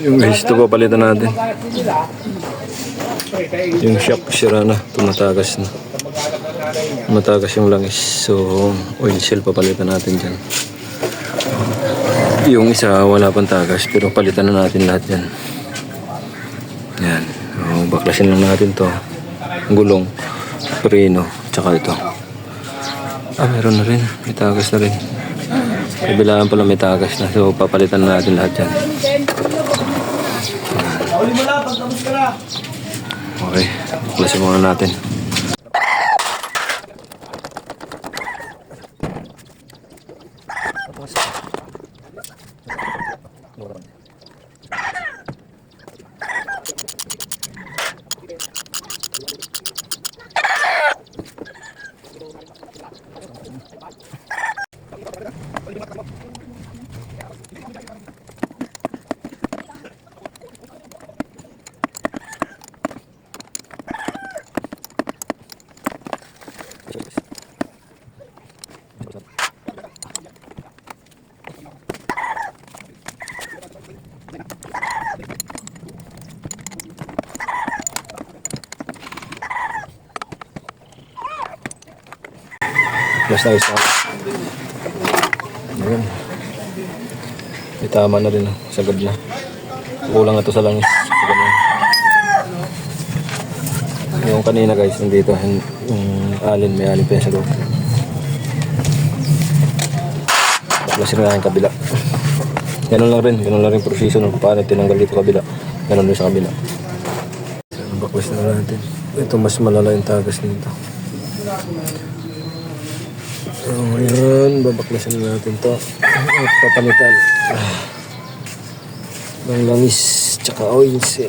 Yung guys, ito papalitan natin. Yung shock sira na, tumatagas na. Tumatagas yung langis. So, oil seal papalitan natin dyan. Yung isa wala pang tagas, pero palitan na natin lahat yan. Yan. So, baklasin lang natin to. Gulong, preno, tsaka ito. Meron na rin. May tagas na rin. Kabilaan pala may tagas na. So, papalitan na natin lahat yan. Okay. Baklasin muna natin. Mas na isa. Ayan. May tama na rin. Sagad na. Kulang na ito sa langis. Ganyan. Yung kanina guys, nandito. Yung alin, may alin pa yan sa loob. Baklasin na yung kabila. Ganun lang rin proseso ng paano tinanggal dito kabila. Ganun din sa kabila. Baklasin na natin. Ito mas malala yung tagas nito. So, ayan, babaklasin na natin to at papalitan ng langis tsaka oil seal.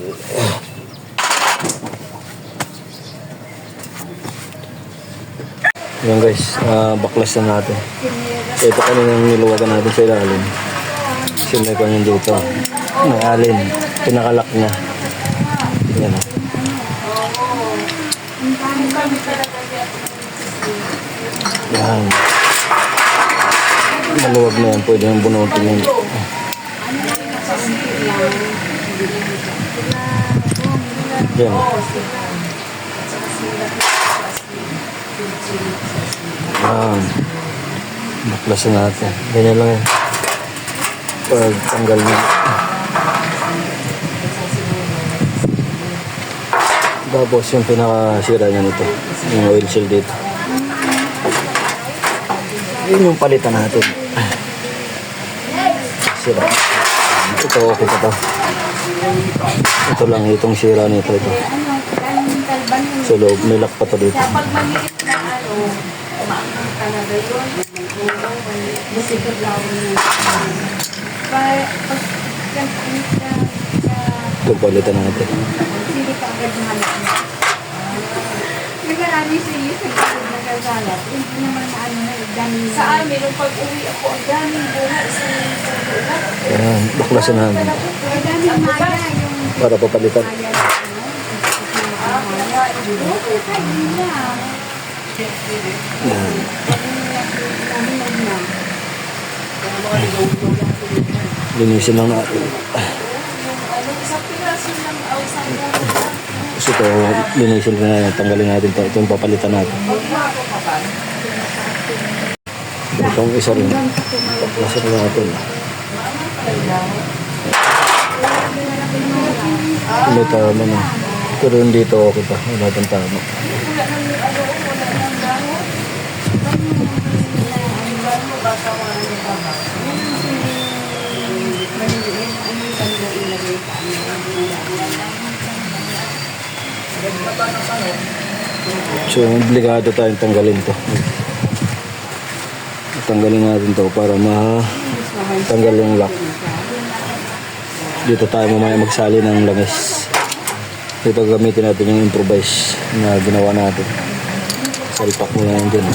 Ayan guys, baklas na natin. Ito kaninang niluwagan natin sa ilalim. Simay ko nyo dito. May alin, pinakalak niya. Ayan. Yan. Maluwag na yan. Pwede yung bunutin yun. Yan. Yan. Baklasin natin. Ganyan lang yan. Pag tanggal niya. Tapos yung pinakasira niya nito. Yung oil seal dito. Yun yung palitan natin. Sira. Ito okay pa to. Ito lang itong sira nito ito. Sa loob, may lock pa to dito. Ito palitan natin. Marami sa iyo sa gilid na gagalat. Hindi naman na ano na dami. Sa amin, nung pag-uwi ako, ang daming bunga sa ulat. Ayan, baklasin natin. Ang daming maya yung... Para papalitan. Ayan. Linisin lang natin. Sa piraso ng awsang So ito, linisin na tanggalin natin ito. Ito yung papalitan natin. Itong isa rin. Baklasin na natin. May tama na. Pero hindi ito okay pa. Wala itong tama. So, obligado tayong tanggalin to. Tanggalin natin to para matanggal yung lock. Dito tayo mamaya magsali ng langis. Dito gamitin natin yung improvise na ginawa natin. Salpak mo na yan dyan.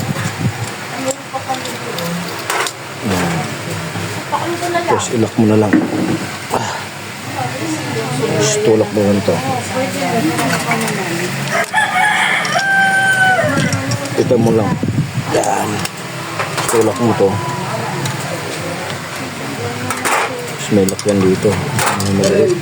Tapos ilak mo na lang. Tapos tulak mo lang ito. Ito mo lang. Yan. Tulak mo to. Tapos may lock yan dito. Maliit.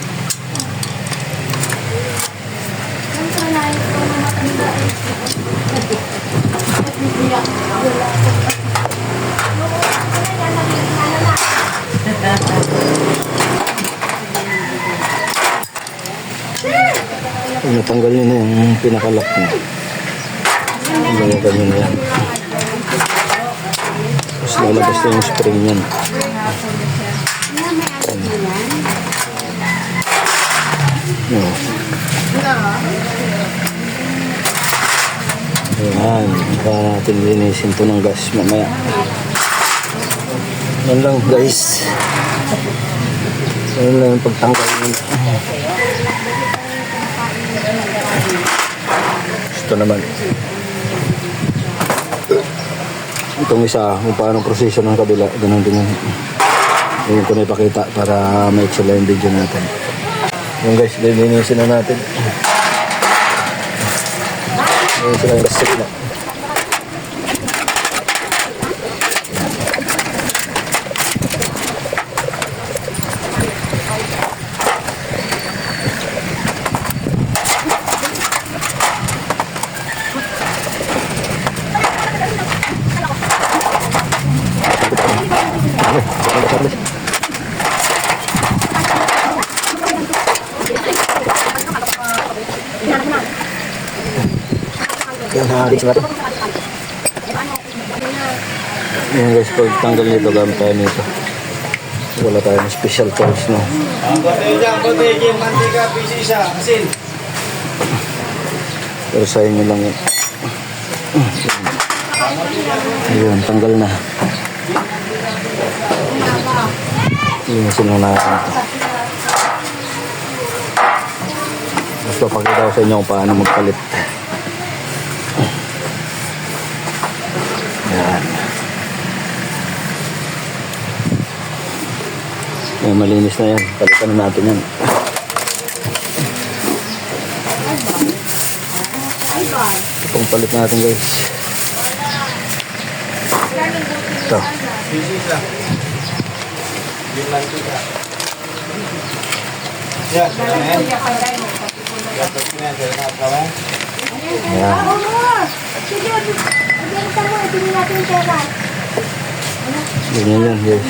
Natanggal nyo na yung pinakalock nyo. Natanggal nyo na yan. Tapos lalabas na yung spring yan. No. Ayan, baka natin linisin ito ng gas mamaya. Yan lang guys. Yan lang yung pagtanggal nyo. Ito naman. Itong isa, kung paano proseso ng kabila, ganun din yun. Yung ko na ipakita para ma-excel yung video natin. Yung guys, lilinisin na natin. Yung sila yung gasip na. Yan, haris ba ito? Yan guys, pag tanggal nito, gamit tayo nito. Wala tayong special tools, no? Ang kote dyan, mantika, piso isa, asin. Pero sa inyo lang yan. Ayun, tanggal na. Linisin lang natin ito. Mas papakita ko sa inyo kung paano magpalit. Yan. Yan, malinis na yan. Palitan na natin yan. Itong palit natin guys. Ito. Piso isa. Yung mantika. Yan, sila na yan. Dapat ko na yan, sila na at kawin. Yan. Ganyan yan guys.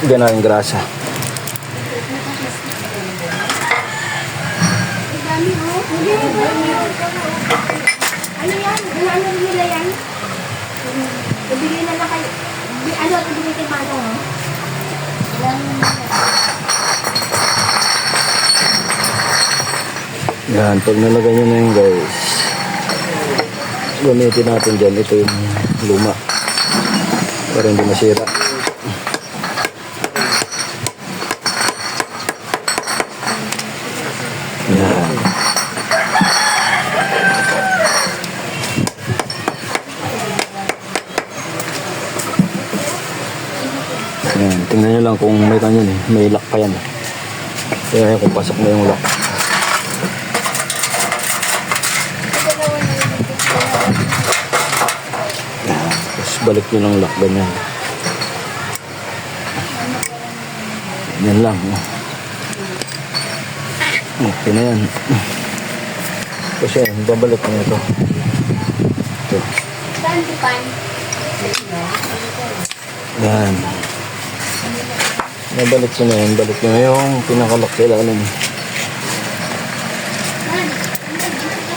Ganyan na yung grasa. Ano yan? Ano nila yan? Ibigay na lang kayo. Ano, ibigay kay Manong, no? Yan, pag nalagay nyo na yun guys, gamitin natin dyan. Ito yung luma para hindi masira. Yan. Yan, tingnan nyo lang kung may kanyan eh. May lock pa yan eh. Kaya kung pasok na yung lock. Yan, tapos balik nyo lang lock ganyan. Yan lang. Okay na yan. Tapos yan, babalik na ito. Ito. Saan di pan? Yan. Nabalik ko na yan. Balik ko na yung pinakalak sa ilalim.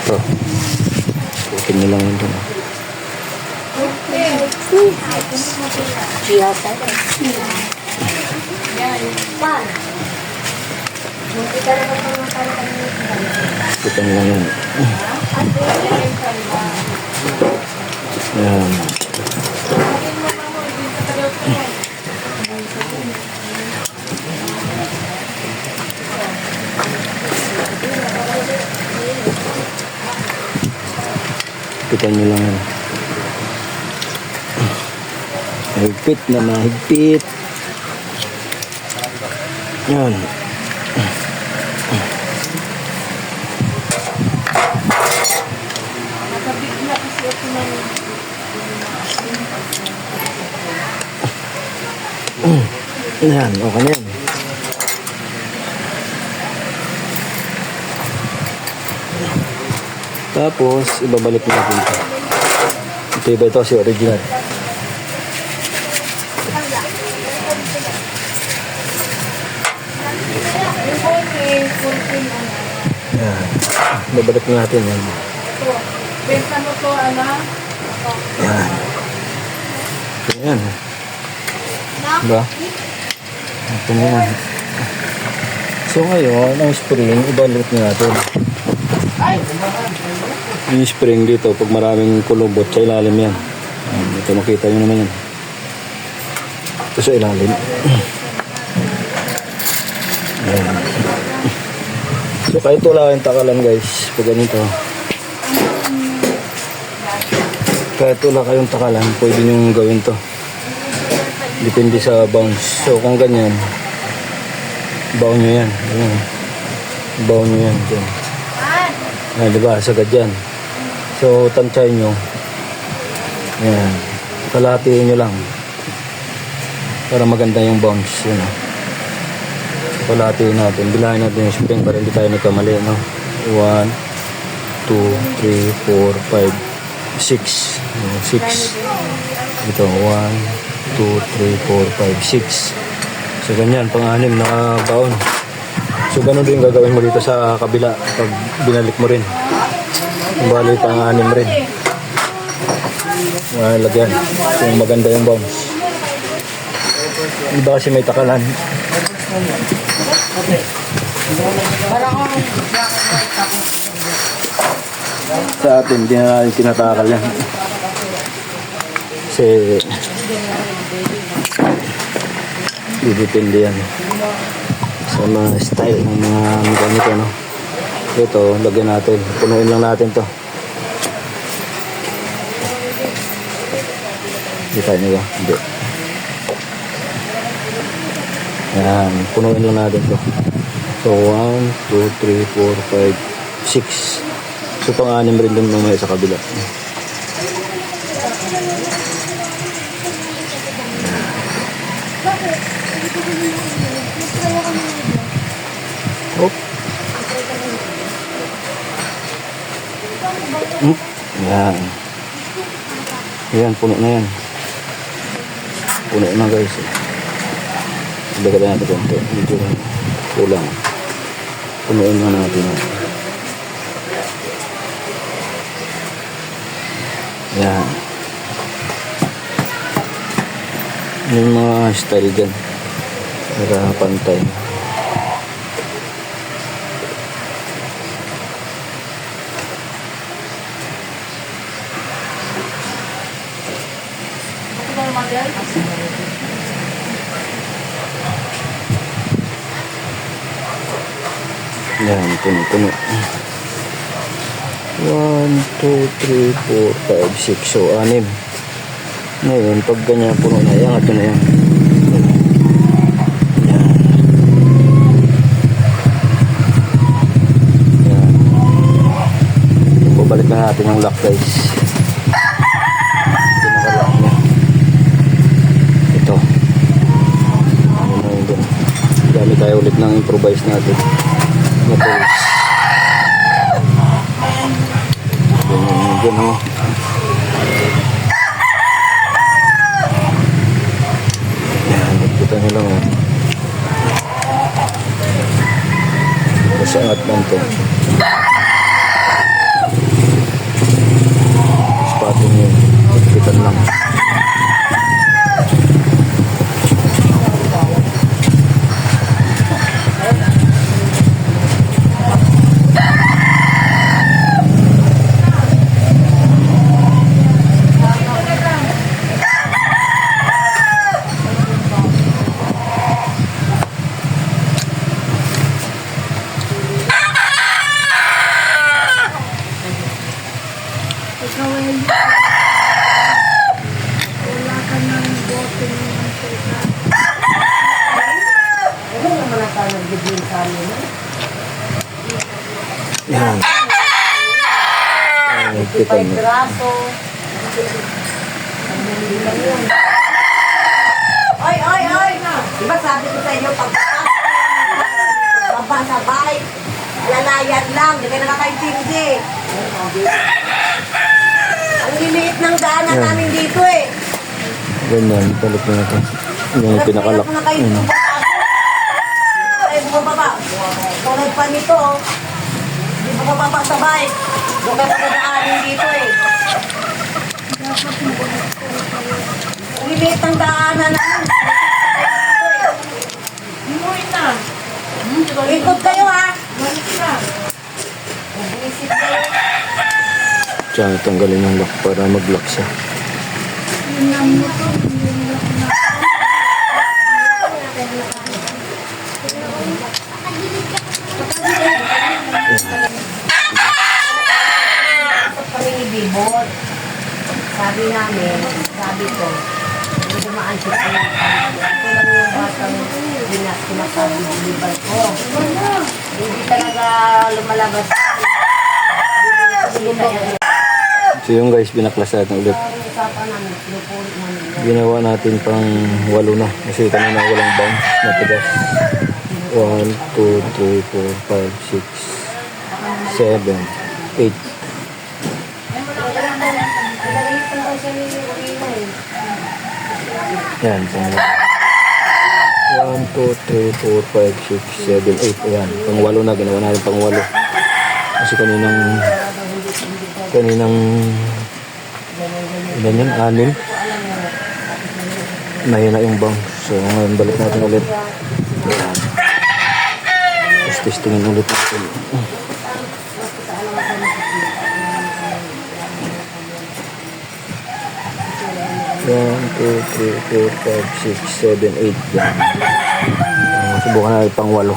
Ito. Putin nyo lang yun doon. Pan. Putin nyo lang yun. Yan. Putin nyo lang yun. Mahigpit na mahigpit. Yan. Nakabigla kasi ako ng... Yan, okay na yan. Tapos, ibabalik natin ito. Ito iba ito kasi original. Yan. Ibabalik natin yan. Benta mo to, anak. Yan. Yan. Diba? Ito na yan. So ngayon, ang spring, ibalik natin. Yung spring dito, pag maraming kulubot sa ilalim yan. Ito makita nyo naman yan. Ito sa ilalim. Ayan. So kahit wala kayong takalan guys, pag ganito. Kahit wala kayong takalan, pwede nyo gawin to. Depende sa bounce. So kung ganyan, baon nyo yan. Ayan. Baon nyo yan. Dyan. Ayan, diba? Sagad yan. So, tansay nyo. Ayan. Kalahatiin nyo lang. Para maganda yung bounce. Yan. Kalahatiin natin. Bilahin natin yung spring para hindi tayo nagkamali. No? 1, 2, 3, 4, 5, 6. 6. Ito. 1, 2, 3, 4, 5, 6. So, ganyan. Pang-anim nakabaon. So, ganun din gagawin mo dito sa kabila pag binalik mo rin. Bali pang-anim rin. Lagyan. Kung maganda yung bounce. Iba kasi may takalan. Sa atin, hindi na natin tinatakal yan. Kasi didepende yan sa mga style ng mga gamit, ano. Ito, lagyan natin. Punuin lang natin to. Hindi tayo nila. Hindi. Yan. Punuin lang natin to. So, 1, 2, 3, 4, 5, 6. So, pang-anim rin dun mamaya sa kabila. Hop. Yan. Yan, puno na yan. Puno na guys. Dagdagan natin konti. Medyo kulang. Punuin na natin. Yan. Yung mga style dyan. Para pantay. Yan, puno. 1, 2, 3, 4, 5, 6. So, 6. Ngayon, pag ganyan puno na, yan, ito na yan. Yan. Yan. Babalik na natin yung lock guys. Pinaka-lock niya. Ito. Ano na yun dun. Gamit tayo ulit ng improvise natin. Tools. Yan o. Yan, kita nyo lang o. Masangat lang ito. Spatin nyo. Kita lang. Yan. Ay, kita mo. Ay! ba sabi ko sa inyo, baba sa bike, lalayan lang, hindi kayo nakakaintindi. Ang liliit ng daanan Yan. namin dito eh. Ganyan, balik na natin. Yung pinakalak. Hirap na kayo bumaba. Ay, bumaba. Tulad pa nito, oh. Hindi bumaba sa bike. Doon kayo magdaanin dito eh. Ang liliit ng daanan namin. Umuwi na. Ikot kayo ha. Balik na. Mag-isip kayo. Tsaka tanggalin yung lock para mag-lock siya. Kami ni Bibot. Sabi namin, sabi ko, hindi dumaan siya sa mga ito lang yung batang sinasabi ng libal ko. Hindi talaga lumalabas. Hindi kaya So yung guys, binaklas natin ulit. usapan namin, pinupulit namin. Ginawa natin pang 8 na. Kasi kanina walang bounce na tigas. 1, 2, 3, 4, 5, 6, 7, 8. Pinagalitan daw siya ni Rina eh. Yan, pang 1, 2, 3, 4, 5, 6, 7, 8. Ayan, pang 8 na. Ginawa natin pang 8. Kasi kaninang ilan yan? 6. Mahina yung bounce. So ngayon balik natin ulit. Ayan. Tapos testingin ulit natin. 1, 2, 3, 4, 5, 6, 7, 8. Yan. Subukan natin pang 8.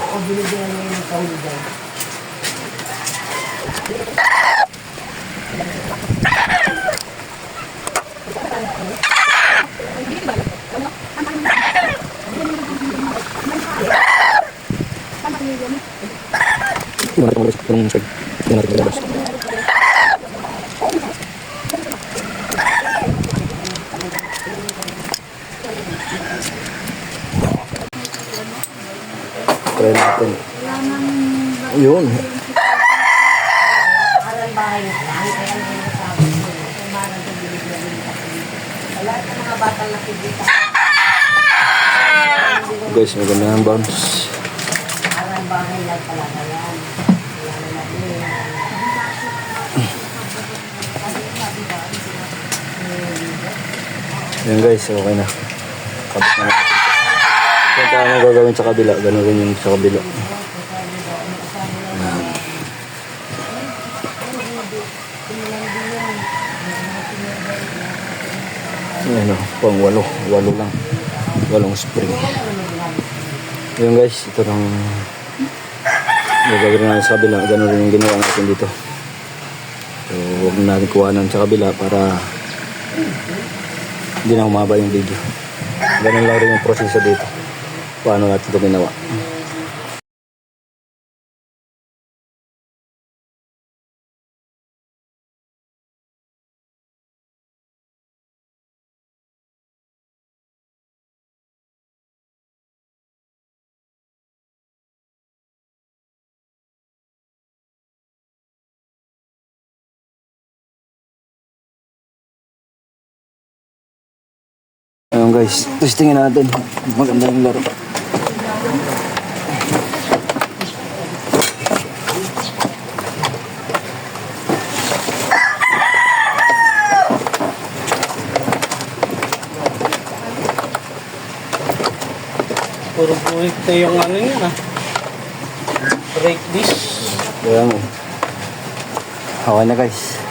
Try natin. Yun. Aral bahay na lang, kaya naman nasabi ko, umarang sa bilis na bilis. Wala sa mga batang nakikita. Guys, maganda ang bounce. Aral bahay lang pala yan. Wala na natin. Yan guys, okay na. Kabit na natin. Kung paano gagawin sa kabila, gano'n rin yung sa kabila. Ayan o, pang 8. 8 lang. 8 spring. Yun guys, ito lang gagawin natin sa kabila. Gano'n rin yung ginawa natin dito. So, huwag natin kuhanan sa kabila para hindi na humaba yung video. Ganun lang rin yung proseso dito. Paano natin ito ginawa. Ayun guys, testingin natin. Maganda yung laro. Puro buhit na yung ano yun ah. Break this. Kaya mo. Okay na guys.